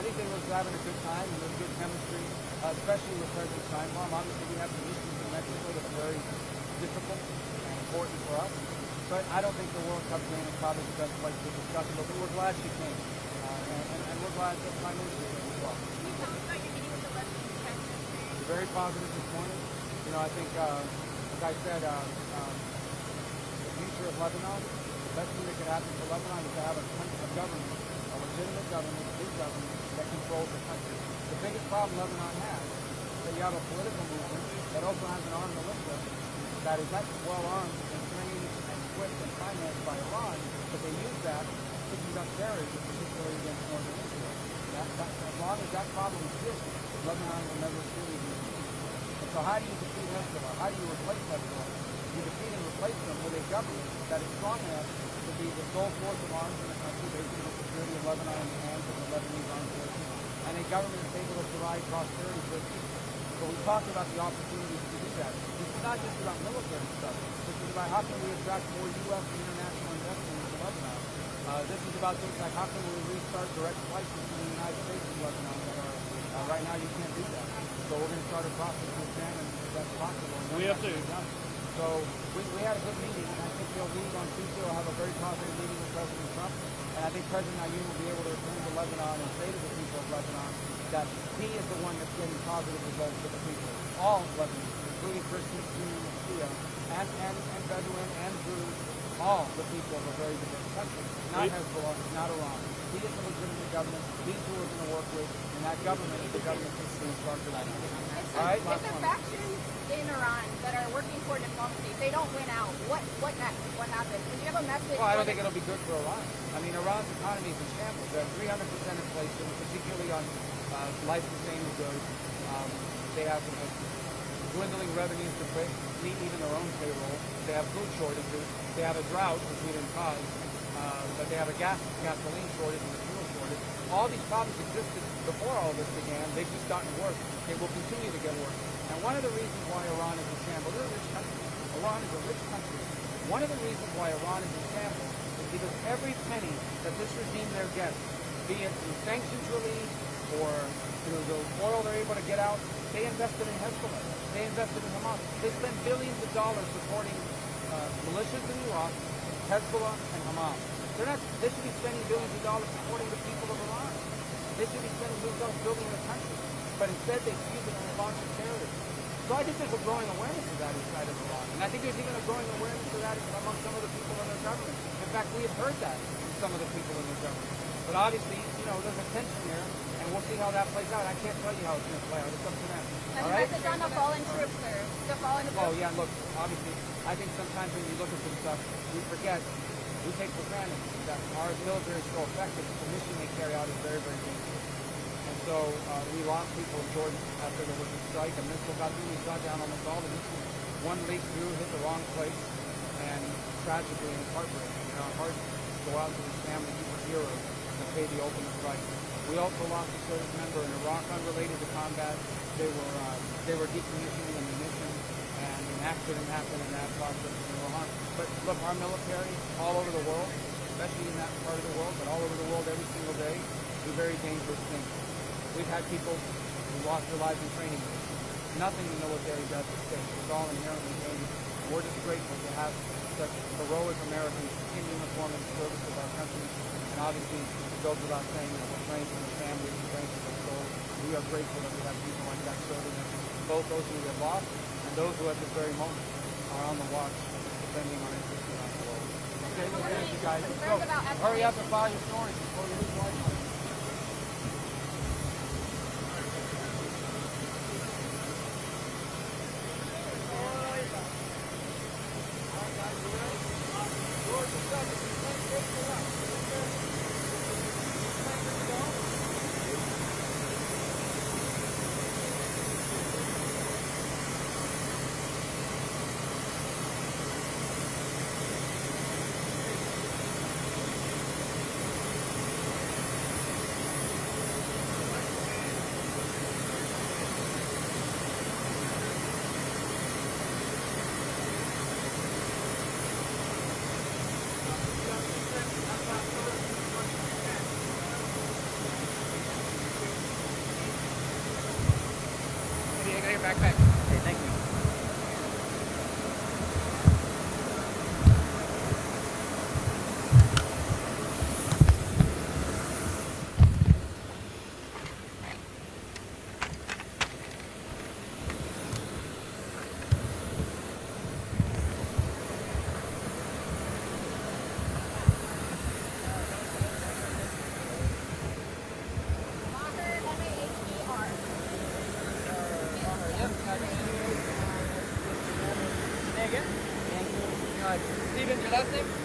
think they were having a good time and there was good chemistry, especially with President Steinbaum. Obviously, we have some issues in Mexico that are very difficult and important for us. But I don't think the World Cup game is probably the best place to discuss it. But we're glad she came, and we're glad that Prime Minister came as well. Can you tell us about your meeting with the Lebanese Prime Minister? It's very positive this morning. You know, I think, like I said, the future of Lebanon, the best thing that could happen for Lebanon is to have a government, a legitimate government, a big government that controls the country. The biggest problem Lebanon has is that you have a political movement that also has an armed militia that is not well armed and trained and equipped and financed by Iran, but they use that to conduct terrorism, particularly against northern Israel. As long as that problem exists, Lebanon will never truly be defeated. And so how do you defeat Hezbollah? How do you replace Hezbollah? You defeat and replace them with a government that is strong enough to be the sole source of arms in the country, basically the security of Lebanon in the hands of the Lebanese armed forces, and a government that's able to provide prosperity for its people. So we talked about the opportunities to do that. This is not just about military stuff. This is about how can we attract more U.S. and international investment into Lebanon. This is about things like how can we restart direct flights into the United States and Lebanon that are, right now you can't do that. So we're going to start a process to examine if that's possible. We have to. So we had a good meeting, and I think they'll leave on Tuesday. We'll have a very positive meeting with President Trump. And I think President Ayoun will be able to return to Lebanon and say to the people of Lebanon that he is the one that's getting positive results for the people. All Lebanese, including Christians, Jews, Shia, and Bedouin, and Druze, all the people of a very diverse country. Not Hezbollah, not Iran. He is a legitimate government. He's who we're going to work with, and that government is the government that's going to start for that. All right, if the factions in Iran that are working for diplomacy, if they don't win out, what next? What happens? Do you have a message? Well, I don't think it'll be good for Iran. I mean, Iran's economy is in shambles. They have 300% inflation, particularly on life-sustaining goods. They have dwindling revenues to meet even their own payroll. They have food shortages. They have a drought, which we didn't cause. But they have a gasoline shortage and a fuel shortage. All these problems existed before all this began. They've just gotten worse. They will continue to get worse. And one of the reasons why Iran is in shambles, they're a rich country. Iran is a rich country. One of the reasons why Iran is in shambles is because every penny that this regime there gets, be it through sanctions relief or through the oil they're able to get out, they invested in Hezbollah. They invested in Hamas. They spend billions of dollars supporting militias in Iraq, Hezbollah, and Hamas. They should be spending billions of dollars supporting the people of Iran. They should be spending billions of dollars building the country. But instead they use it in response to terrorism. So I think there's a growing awareness of that inside of Iran. And I think there's even a growing awareness of that among some of the people in their government. In fact, we have heard that from some of the people in their government. But obviously, there's a tension there, and we'll see how that plays out. I can't tell you how it's going to play out. It's up to them. All right? Message on the fallen troops, sir. The fallen troops. Oh, yeah, look, obviously, I think sometimes when you look at some stuff, we forget, we take for granted that our military is so effective, the mission they carry out is very, very dangerous. And so we lost people in Jordan after there was a strike. A missile got through. We shot down almost all the missiles. One leaked through, hit the wrong place, and tragically and heartbreaking. And our hearts go out to these family heroes that paid the ultimate price. We also lost a service member in Iraq unrelated to combat. They were decommissioning ammunition, and an accident happened in that process in Iran. But look, our military all over the world, especially in that part of the world, but all over the world every single day, do very dangerous things. We've had people who lost their lives in training bases. Nothing the military does is safe. It's all inherently dangerous. And we're just grateful to have such heroic Americans in uniform in service of our country. And obviously, it goes without saying that we're praying for their families and praying for their souls. We are grateful that we have people like that serving us, both those who we have lost and those who at this very moment are on the watch, defending our interests around the world. Okay, well, thank you guys. So, hurry up and file your stories before you lose life. of your backpack. Okay, thank you. Maher, M-A-H-E-R. Say again? Steven, your last name?